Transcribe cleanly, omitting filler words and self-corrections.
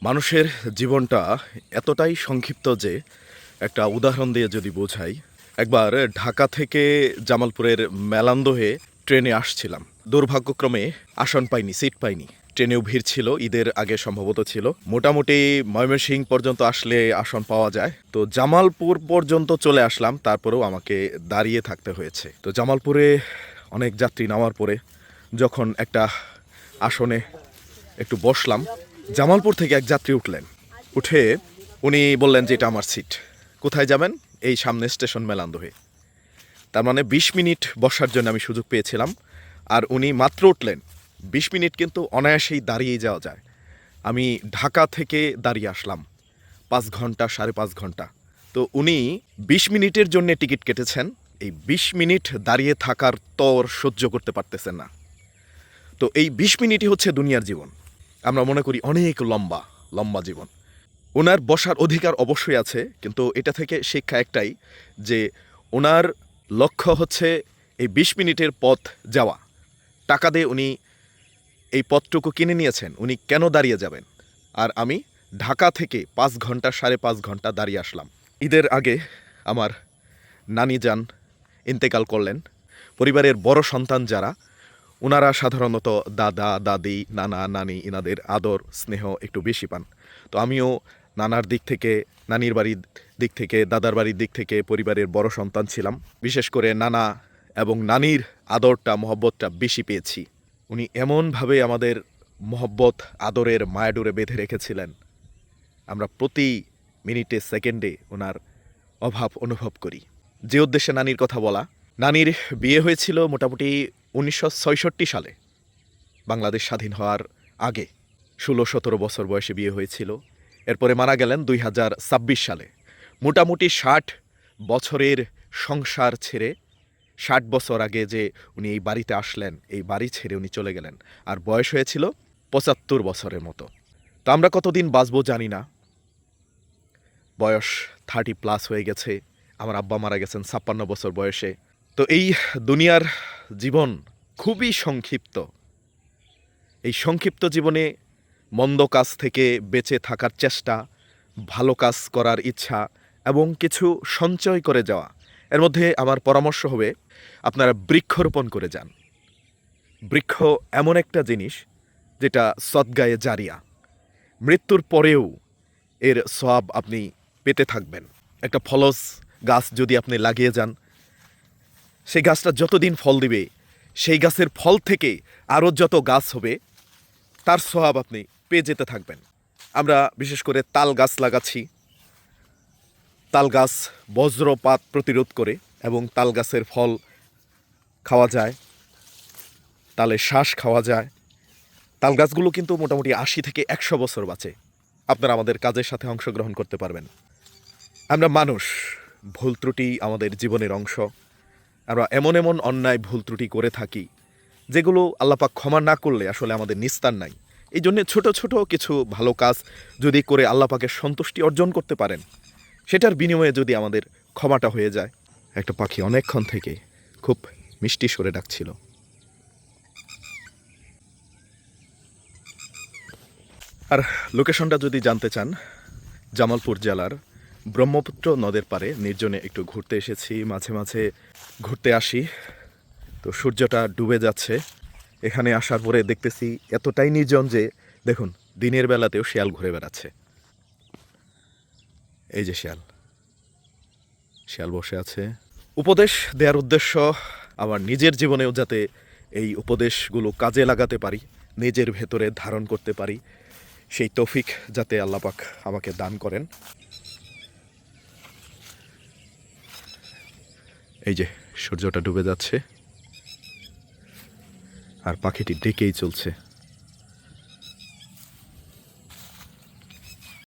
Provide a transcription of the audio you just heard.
মানুষের জীবনটা এতটাই সংক্ষিপ্ত যে একটা উদাহরণ দিয়ে যদি বোঝাই, একবার ঢাকা থেকে জামালপুরের মেলান্দো হয়ে ট্রেনে আসছিলাম। দুর্ভাগ্যক্রমে আসন পাইনি, সিট পাইনি। ট্রেনেও ভিড় ছিল, ঈদের আগে সম্ভবত ছিল। মোটামুটি ময়মনসিংহ পর্যন্ত আসলে আসন পাওয়া যায়। তো জামালপুর পর্যন্ত চলে আসলাম, তারপরেও আমাকে দাঁড়িয়ে থাকতে হয়েছে। তো জামালপুরে অনেক যাত্রী নামার পরে যখন একটা আসনে একটু বসলাম, জামালপুর থেকে এক যাত্রী উঠলেন। উঠে উনি বললেন যে এটা আমার সিট। কোথায় যাবেন? এই সামনে স্টেশন মেলান্দো হয়ে। তার মানে 20 মিনিট বসার জন্য আমি সুযোগ পেয়েছিলাম, আর উনি মাত্র উঠলেন। 20 মিনিট কিন্তু অনায়াসেই দাঁড়িয়ে যাওয়া যায়। আমি ঢাকা থেকে দাঁড়িয়ে আসলাম 5 ঘন্টা, 5.5 ঘন্টা। তো উনি 20 মিনিটের জন্য টিকিট কেটেছেন, এই 20 মিনিট দাঁড়িয়ে থাকার তর সহ্য করতে পারতেছেন না। তো এই 20 মিনিটই হচ্ছে দুনিয়ার জীবন। আমরা মনে করি অনেক লম্বা লম্বা জীবন। ওনার বসার অধিকার অবশ্যই আছে, কিন্তু এটা থেকে শিক্ষা একটাই যে ওনার লক্ষ্য হচ্ছে এই 20 মিনিটের পথ যাওয়া। টাকা দিয়ে উনি এই পথটুকু কিনে নিয়েছেন, উনি কেন দাঁড়িয়ে যাবেন? আর আমি ঢাকা থেকে 5 ঘন্টা, 5.5 ঘন্টা দাঁড়িয়ে আসলাম। ঈদের আগে আমার নানি যান ইন্তেকাল করলেন। পরিবারের বড় সন্তান যারা, ওনারা সাধারণত দাদা দাদি, নানা নানি, এনাদের আদর স্নেহ একটু বেশি পান। তো আমিও নানার দিক থেকে, নানির বাড়ির দিক থেকে, দাদার বাড়ির দিক থেকে পরিবারের বড় সন্তান ছিলাম। বিশেষ করে নানা এবং নানির আদরটা, মহব্বতটা বেশি পেয়েছি। উনি এমনভাবে আমাদের মহব্বত, আদরের মায়াডোরে বেঁধে রেখেছিলেন, আমরা প্রতি মিনিটে সেকেন্ডে ওনার অভাব অনুভব করি। যে উদ্দেশ্যে নানির কথা বলা, নানির বিয়ে হয়েছিল মোটামুটি 1966 সালে, বাংলাদেশ স্বাধীন হওয়ার আগে। 16-17 বছর বয়সে বিয়ে হয়েছিল। এরপরে মারা গেলেন 2026 সালে। মোটামুটি 60 বছরের সংসার ছেড়ে, 60 বছর আগে যে উনি এই বাড়িতে আসলেন, এই বাড়ি ছেড়ে উনি চলে গেলেন। আর বয়স হয়েছিল 75 বছরের মতো। তো আমরা কতদিন বাঁচবো জানি না। বয়স 30+ হয়ে গেছে। আমার আব্বা মারা গেছেন 56 বছর বয়সে। তো এই দুনিয়ার জীবন খুবই সংক্ষিপ্ত। এই সংক্ষিপ্ত জীবনে মন্দ কাজ থেকে বেঁচে থাকার চেষ্টা, ভালো কাজ করার ইচ্ছা এবং কিছু সঞ্চয় করে যাওয়া, এর মধ্যে আমার পরামর্শ হবে আপনারা বৃক্ষরোপণ করে যান। বৃক্ষ এমন একটা জিনিস যেটা সদগায়ে জারিয়া। মৃত্যুর পরেও এর সওয়াব আপনি পেতে থাকবেন। একটা ফলস গাছ যদি আপনি লাগিয়ে যান, সেই গাছটা যতদিন ফল দিবে, সেই গাছের ফল থেকে আরও যত গাছ হবে, তার সওয়াব আপনি পেয়ে যেতে থাকবেন। আমরা বিশেষ করে তাল গাছ লাগাচ্ছি। তাল গাছ বজ্রপাত প্রতিরোধ করে এবং তাল গাছের ফল খাওয়া যায়, তালের শ্বাস খাওয়া যায়। তাল গাছগুলো কিন্তু মোটামুটি 80 থেকে 100 বছর বাঁচে। আপনারা আমাদের কাজের সাথে অংশগ্রহণ করতে পারবেন। আমরা মানুষ, ভুল ত্রুটি আমাদের জীবনের অংশ। আমরা এমন এমন অন্যায় ভুল ত্রুটি করে থাকি যেগুলো আল্লাপাক ক্ষমা না করলে আসলে আমাদের নিস্তার নাই। এই জন্যে ছোটো ছোটো কিছু ভালো কাজ যদি করে আল্লাপাকের সন্তুষ্টি অর্জন করতে পারেন, সেটার বিনিময়ে যদি আমাদের ক্ষমাটা হয়ে যায়। একটা পাখি অনেকক্ষণ থেকে খুব মিষ্টি স্বরে ডাকছিল। আর লোকেশনটা যদি জানতে চান, জামালপুর জেলার ব্রহ্মপুত্র নদের পাড়ে নির্জনে একটু ঘুরতে এসেছি। মাঝে মাঝে ঘুরতে আসি। তো সূর্যটা ডুবে যাচ্ছে। এখানে আসার পরে দেখতেছি এতটাই নির্জন যে দেখুন, দিনের বেলাতেও শেয়াল ঘুরে বেড়াচ্ছে। এই যে শেয়াল, শেয়াল বসে আছে। উপদেশ দেওয়ার উদ্দেশ্য আমার নিজের জীবনেও যাতে এই উপদেশগুলো কাজে লাগাতে পারি, নিজের ভেতরে ধারণ করতে পারি, সেই তৌফিক যাতে আল্লাপাক আমাকে দান করেন। এই যে সূর্যটা ডুবে যাচ্ছে আর পাখিটি ডেকেই চলছে।